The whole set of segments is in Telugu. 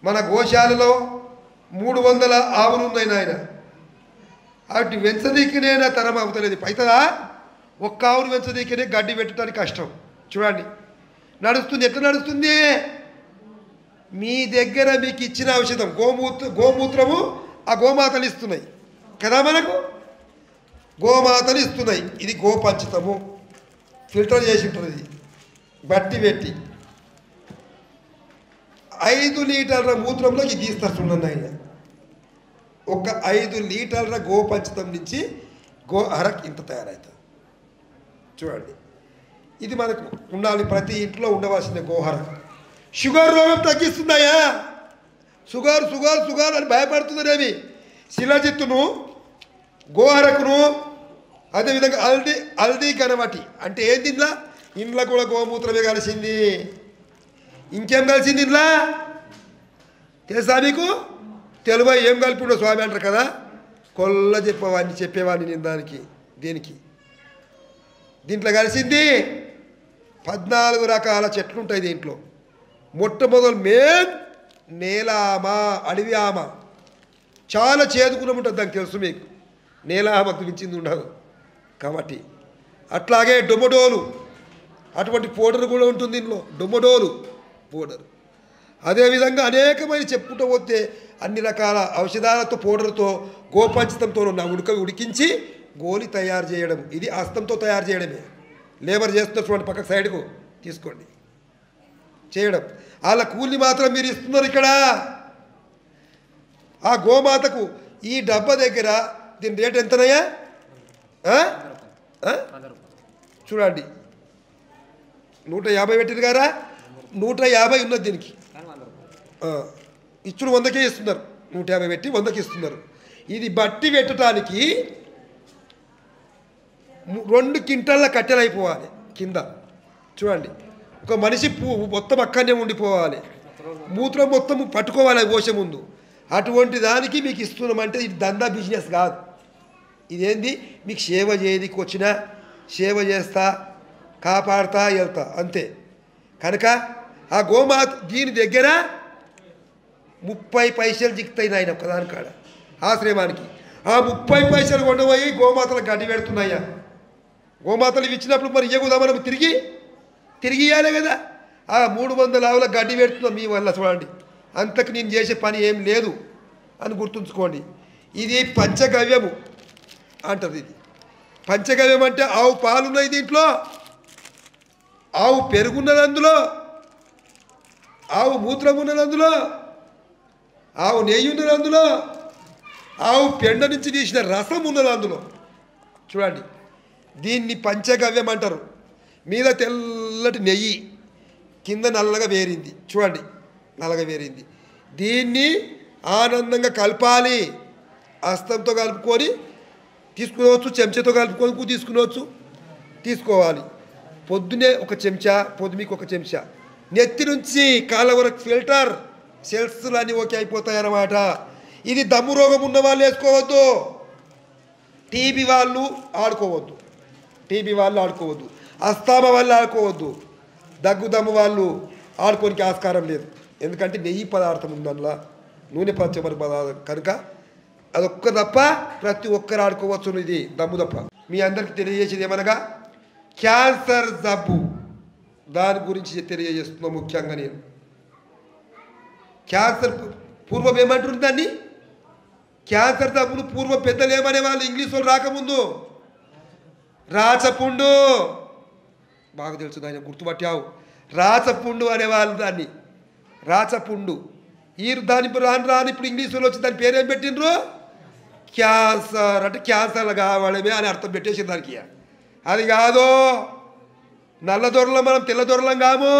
మన గోశాలలో 300 ఆవులు ఉన్నాయి నాయన. అటు వెంచదీకినేనా తరం అవుతలేదు. అవుతుందా? ఒక్క ఆవును వెంచదీకినే గడ్డి పెట్టడానికి కష్టం. చూడండి నడుస్తుంది. ఎట్లా నడుస్తుంది? మీ దగ్గర మీకు ఇచ్చిన ఔషధం గోమూత్రము ఆ గోమాతలు ఇస్తున్నాయి కదా, మనకు గోమాతలు ఇస్తున్నాయి. ఇది గోపంచితము, ఫిల్టర్ చేసి ఉంటుంది. ఇది బట్టి పెట్టి 5 లీటర్ల మూత్రంలో ఇది తీస్తారు. చూడండి ఆయన, ఒక 5 లీటర్ల గోపంచితం నుంచి హరక్ ఇంత తయారవుతుంది. చూడండి, ఇది మనకు ఉండాలి, ప్రతి ఇంట్లో ఉండవలసిన గోహరక్. షుగర్ రోగం తగ్గిస్తుందయ్యా. షుగర్ షుగర్ షుగర్ అని భయపడుతుందనేమి. శిలజిత్తును, గోహరకును, అదేవిధంగా హల్దీ కనవటి అంటే ఏంది? ఇంట్లో కూడా గోమూత్రమే కలిసింది. ఇంకేం కలిసింది ఇంట్లో తెలుసా మీకు? తెలుగు ఏం కలిపి స్వామి అంటారు కదా. కొల్ల చెప్పేవాడిని నేను దీనికి దీంట్లో కలిసింది 14 రకాల చెట్లు ఉంటాయి దీంట్లో. మొట్టమొదలు మెయిన్ నేలామ, అడవి ఆమ. చాలా చేదుకున్న ఉంటుంది, దానికి తెలుసు మీకు. నేలామకు మించింది ఉండదు కాబట్టి. అట్లాగే డొమడోలు, అటువంటి పౌడర్ కూడా ఉంటుంది దీనిలో, డొమడోలు పౌడర్. అదేవిధంగా అనేకమైన చెప్పుకుంటూ పోతే అన్ని రకాల ఔషధాలతో, పౌడర్తో, గోపంచితంతో ఉడికించి గోలి తయారు చేయడం. ఇది హస్తంతో తయారు చేయడమే. లేబర్ చేస్తున్నారు చూడండి, పక్కకు సైడ్కు తీసుకోండి చేయడం. వాళ్ళ కూలి మాత్రం మీరు ఇస్తున్నారు ఇక్కడ. ఆ గోమాతకు ఈ డబ్బా దగ్గర దీని రేట్ ఎంతనయ్యా? చూడండి 150 పెట్టిరు గారా, 150 ఉన్నది దీనికి. ఇచ్చుడు 100కే ఇస్తున్నారు. 150 పెట్టి 100కి ఇస్తున్నారు. ఇది బట్టి పెట్టడానికి 2 క్వింటాళ్ళ కట్టెలు అయిపోవాలి కింద. చూడండి, ఒక మనిషి మొత్తం అక్కడనే ఉండిపోవాలి, మూత్రం మొత్తం పట్టుకోవాలి పోసే ముందు. అటువంటి దానికి మీకు ఇస్తున్నామంటే ఇది దందా, బిజినెస్ కాదు. ఇదేంది? మీకు సేవ చేయడానికి వచ్చినా సేవ చేస్తా, కాపాడుతా, వెళ్తా అంతే. కనుక ఆ గోమాత దీని దగ్గర 30 పైసలు జిక్కుతాయి నాయన ఒకదాని కాడ ఆశ్రమానికి. ఆ 30 పైసలు కొండపోయి గోమాతలు గడ్డి పెడుతున్నాయా. గోమాతలు ఇచ్చినప్పుడు మరి ఇయ్యకుదా మనం తిరిగి ఇవ్వాలి కదా. ఆ 300 ఆవుల గడ్డి పెడుతున్నాం మీ వల్ల. చూడండి, అంతకు నేను చేసే పని ఏం లేదు అని గుర్తుంచుకోండి. ఇది పంచగవ్యము అంటారు. ఇది పంచగవ్యం అంటే ఆవు పాలున్నాయి దీంట్లో, ఆవు పెరుగున్నది అందులో, ఆవు మూత్రం ఉన్నది అందులో, ఆవు నెయ్యి ఉన్నది అందులో, ఆవు పెండ నుంచి తీసిన రసం ఉన్నది అందులో. చూడండి, దీన్ని పంచగవ్యం అంటారు. మీద తెల్లటి నెయ్యి, కింద నల్లగా వేరింది. చూడండి, నల్లగా వేరింది. దీన్ని ఆనందంగా కలపాలి. హస్తంతో కలుపుకొని తీసుకునవచ్చు, చెంచాతో కలుపుకొని తీసుకునవచ్చు, తీసుకోవాలి. పొద్దునే ఒక చెంచా, పొద్దుమికి ఒక చెంచా. నెత్తి నుంచి కాళ్ళ వరకు ఫిల్టర్, సెల్స్లు అన్నీ ఓకే అయిపోతాయి అన్నమాట. ఇది దమ్ము రోగం ఉన్న వాళ్ళు వేసుకోవద్దు, టీబీ వాళ్ళు ఆడుకోవద్దు, అస్తామా వాళ్ళు ఆడుకోవద్దు, దమ్ము వాళ్ళు ఆడుకోనికి ఆస్కారం లేదు. ఎందుకంటే నెయ్యి పదార్థం ఉంది అందులో, నూనె పంచమరి పదార్థం కనుక అదొక్క తప్ప ప్రతి ఒక్కరు ఆడుకోవచ్చు. ఇది దమ్ము తప్ప. మీ అందరికీ తెలియజేసేది ఏమనగా క్యాన్సర్ జబ్బు, దాని గురించి తెలియజేస్తున్నాం ముఖ్యంగా. నేను క్యాన్సర్ పూర్వం ఏమంటుంది దాన్ని? క్యాన్సర్ జబ్బును పూర్వం పెద్దలు ఏమనే వాళ్ళు, ఇంగ్లీష్ వాళ్ళు రాకముందు రాచపుండు, బాగా తెలుసు దాన్ని గుర్తుపట్టావు. రాచపుండు అనేవాళ్ళు దాన్ని, రాచపుండు. దాని రాను ఇప్పుడు ఇంగ్లీష్ వాళ్ళు వచ్చి దాని పేరేం పెట్టిండ్రు? క్యాన్సర్. అంటే క్యాన్సర్లు కావడమే అని అర్థం పెట్టేసి దానికి. అది కాదు, నల్లదొరలం మనం తెల్లదొరలం కాము.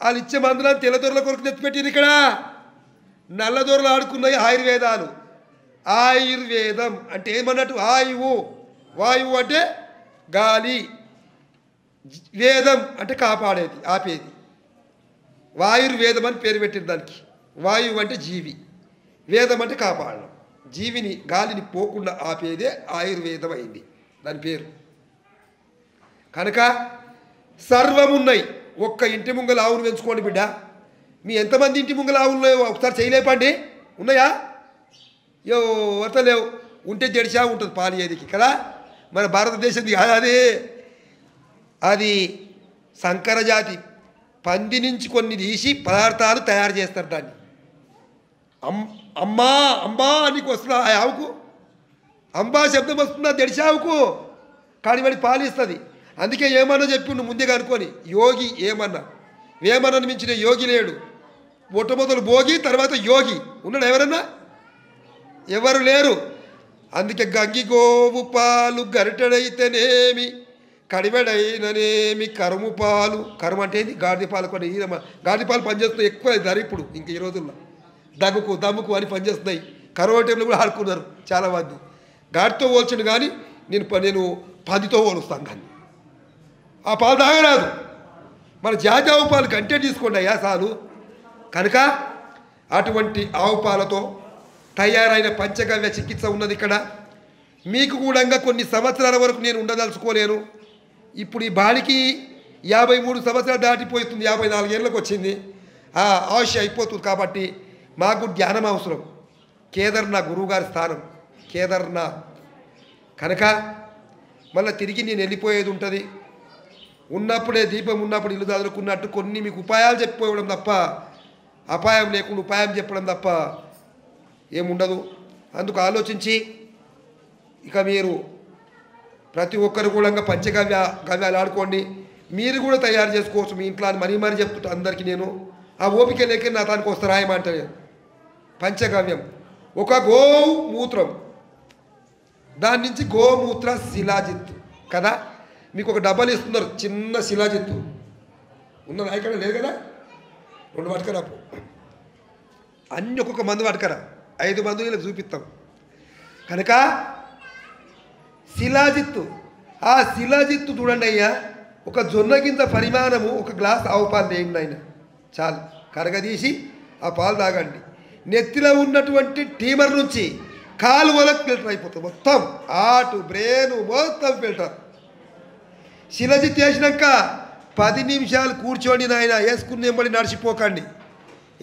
వాళ్ళు ఇచ్చే మందులను తెల్లదొరల కొరకు తెచ్చిపెట్టిరు. ఇక్కడ నల్లదొరలు ఆడుకున్నాయి ఆయుర్వేదాలు. ఆయుర్వేదం అంటే ఏమన్నట్టు? ఆయువు, వాయువు అంటే గాలి, వేదం అంటే కాపాడేది, ఆపేది. వాయుర్వేదం అని పేరు పెట్టింది దానికి. వాయువు అంటే జీవి, వేదం అంటే కాపాడడం. జీవిని, గాలిని పోకుండా ఆపేదే ఆయుర్వేదం అయింది దాని పేరు. కనుక సర్వమున్నాయి. ఒక్క ఇంటి ముంగల ఆవును పెంచుకోండి బిడ్డ, మీ ఎంతమంది ఇంటి ముంగల ఆవులు ఒకసారి చేయలేపండి, ఉన్నాయా? ఎవరితో లేవు. ఉంటే జడిసా ఉంటుంది పాలు ఏదికి కదా. మన భారతదేశంది కాదు అది. అది సంకర జాతి పంది నుంచి కొన్ని తీసి పదార్థాలు తయారు చేస్తారు. దాన్ని అమ్మా అంబా నీకు వస్తుందా ఆ ఆవుకు? అంబా శబ్దం వస్తుందా జడిసా ఆవుకు? కాడిబడి పాలు ఇస్తుంది. అందుకే ఏమన్నా చెప్పిండు ముందే కనుక్కొని. యోగి ఏమన్నా, వేమన్నను మించిన యోగి లేడు. మొట్టమొదలు భోగి, తర్వాత యోగి. ఉన్నాడు ఎవరన్నా? ఎవరు లేరు. అందుకే గంగి గోవు పాలు గరిటెడైతేనేమి, కడిబెడైననేమి, కరుము పాలు. కరుము అంటే ఏంది? గాడిద పాలు. కూడా గాడిద పాలు పనిచేస్తున్నాయి ఎక్కువ ధర ఇప్పుడు. ఇంక ఈ రోజుల్లో దమ్ముకు అని పనిచేస్తున్నాయి. కరువు టైంలో కూడా ఆడుకున్నారు చాలామంది. గాడితో పోల్చండు కానీ నేను పందితో పోలుస్తాను. కానీ ఆ పాలు తాగరాదు. మన జాతి ఆవు పాలు గంటే తీసుకోండి అయ్యా చాలు. కనుక అటువంటి ఆవు పాలతో తయారైన పంచగవ్య చికిత్స ఉన్నది ఇక్కడ. మీకు కూడా కొన్ని సంవత్సరాల వరకు నేను ఉండదలుచుకోలేను. ఇప్పుడు ఈ బాలికి 53 సంవత్సరాలు దాటిపోతుంది, 54 ఏళ్ళకి వచ్చింది. ఆ ఆయుష్ అయిపోతుంది. కాబట్టి మాకు జ్ఞానం అవసరం. కేదార్నాథ్ గురువుగారి స్థానం కేదార్నాథ్. కనుక మళ్ళీ తిరిగి నేను వెళ్ళిపోయేది ఉంటుంది. ఉన్నప్పుడే దీపం ఉన్నప్పుడు ఇల్లు చదువుకున్నట్టు కొన్ని మీకు ఉపాయాలు చెప్పిపోవడం తప్ప, అపాయం లేకుండా ఉపాయం చెప్పడం తప్ప ఏముండదు. అందుకు ఆలోచించి ఇక మీరు ప్రతి ఒక్కరు కూడా గవ్యాలు ఆడుకోండి. మీరు కూడా తయారు చేసుకోవచ్చు మీ ఇంట్లో. మరీ చెప్తుంటా అందరికీ నేను. ఆ ఓపిక లేక నా దానికి వస్తారా ఏమంటే పంచగవ్యం. ఒక గోవు మూత్రం, దాని నుంచి గోమూత్ర శిలాజిత్తు కదా. మీకు ఒక డబ్బాలు ఇస్తున్నారు చిన్న శిలాజిత్తు. ఉన్నదా ఇక్కడ? లేదు కదా. 2 పట్టుకరా, అన్నీ ఒక్కొక్క మందు పట్టుకరా. 5 మందులు ఇలా చూపిస్తాం. కనుక శిలాజిత్తు, ఆ శిలాజిత్తు చూడండి అయ్యా. ఒక జొన్న గింజ పరిమాణము, ఒక గ్లాస్ ఆవు పాలు వేయండి ఆయన చాలు. కరగదీసి ఆ పాలు తాగండి. నెత్తిలో ఉన్నటువంటి టీమర్ నుంచి కాలువలకు ఫిల్టర్ అయిపోతుంది మొత్తం. ఆటు బ్రెయిన్ మొత్తం ఫిల్టర్. శిలజిత్ వేసినాక 10 నిమిషాలు కూర్చోండి నాయన. వేసుకుని వెంబడి నడిచిపోకండి.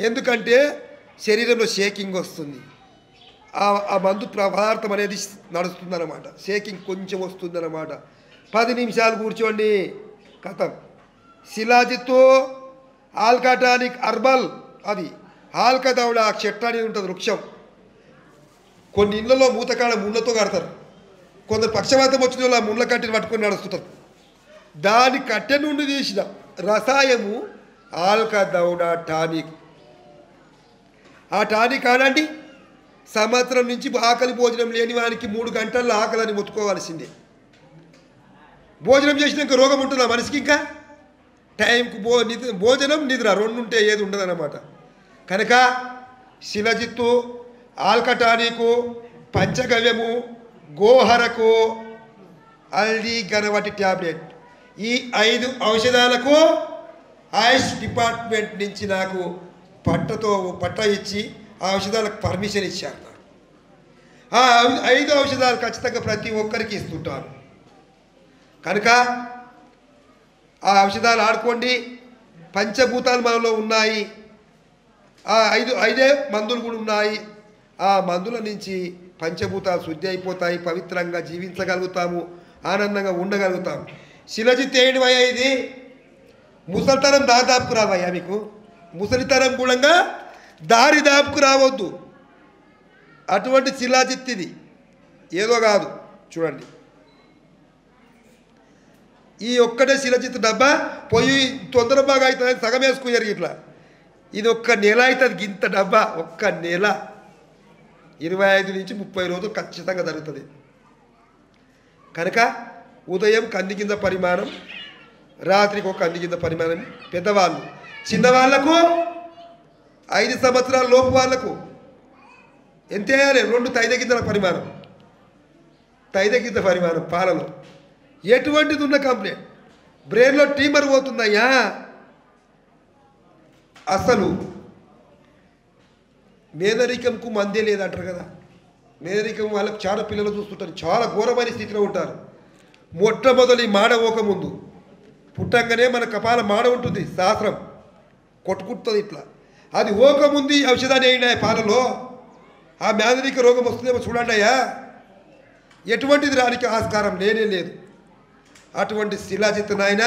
ఎందుకంటే శరీరంలో షేకింగ్ వస్తుంది. ఆ మందు పదార్థం అనేది నడుస్తుందన్నమాట. షేకింగ్ కొంచెం వస్తుందన్నమాట. 10 నిమిషాలు కూర్చోండి, కథం. శిలాజిత్తు ఆల్కాటానిక్ అర్బల్, అది ఆల్కదౌడ చెట్టు అనేది ఉంటుంది, వృక్షం. కొన్ని ఇళ్లలో మూతకాడ ముళ్ళతో కడతారు. కొందరు పక్షవాతం వచ్చిన వాళ్ళు ఆ ముళ్ళ కట్టెని పట్టుకొని నడుస్తుంటారు. దాని కట్టె నుండి తీసిన రసాయము ఆల్కదౌడ టానిక్. ఆ టానిక్ ఆడండి. సంవత్సరం నుంచి ఆకలి భోజనం లేని వారికి 3 గంటల్లో ఆకలిని మొత్తుకోవాల్సిందే. భోజనం చేసినాక రోగం ఉంటుందా మనిషికి? ఇంకా టైంకు భోజనం నిద్ర 2 ఉంటే ఏది ఉండదన్నమాట. కనుక శిలజిత్తు, ఆల్కటానికు, పంచగవ్యము, గోహరకు, హల్దీ గనవటి ట్యాబ్లెట్, ఈ 5 ఔషధాలకు ఆయుష్ డిపార్ట్మెంట్ నుంచి నాకు పట్ట ఇచ్చి ఆ ఔషధాలకు పర్మిషన్ ఇచ్చారు. ఆ 5 ఔషధాలు ఖచ్చితంగా ప్రతి ఒక్కరికి ఇస్తుంటాను. కనుక ఆ ఔషధాలు ఆడుకోండి. పంచభూతాలు మనలో ఉన్నాయి. ఆ 5 మందులు కూడా ఉన్నాయి. ఆ మందుల నుంచి పంచభూతాలు శుద్ధి అయిపోతాయి. పవిత్రంగా జీవించగలుగుతాము, ఆనందంగా ఉండగలుగుతాము. శిలజిత్ వేయడం అయ్యా ఇది. ముసలితనం దాదాపుకు రావయ్యా మీకు. ముసలితనం కూడా దారి దాపుకు రావద్దు. అటువంటి శిలాజిత్ ఇది, ఏదో కాదు. చూడండి, ఈ ఒక్కటే శిలజిత్ డబ్బా పొయ్యి తొందర బాగా అవుతుంది, సగం వేసుకున్నారు ఇట్లా. ఇది 1 నెల అవుతుంది. ఇంత డబ్బా 1 నెల 25 నుంచి 30 రోజులు ఖచ్చితంగా జరుగుతుంది. కనుక ఉదయం కంది కింద పరిమాణం, రాత్రికి 1 కంది కింద పరిమాణం. పెద్దవాళ్ళు, చిన్నవాళ్లకు 5 సంవత్సరాల లోపు వాళ్లకు ఎంత వేయాలి? 2 తైద గింజల పరిమాణం. తైద గింజ పరిమాణం పాలలో. ఎటువంటిది ఉన్న కంప్లైంట్. బ్రెయిన్లో ట్యూమర్ పోతుందయ్యా. అసలు మేనరికంకు మందే లేదంటారు కదా. మేనరికం వాళ్ళకు చాలా పిల్లలు చూస్తుంటారు, చాలా ఘోరమైన స్థితిలో ఉంటారు. మొట్టమొదటి మాడ పోకముందు పుట్టంగానే మన కపాల మాడ ఉంటుంది, శాస్త్రం కొట్టుకుంటుంది ఇట్లా. అది ఓకముందు ఈ ఔషధాన్ని వేయండి పాలలో. ఆ మేనరిక రోగం వస్తుందేమో చూడండి అయ్యా. ఎటువంటిది రానికి ఆస్కారం లేనే లేదు. అటువంటి శిలాజిత్ నాయన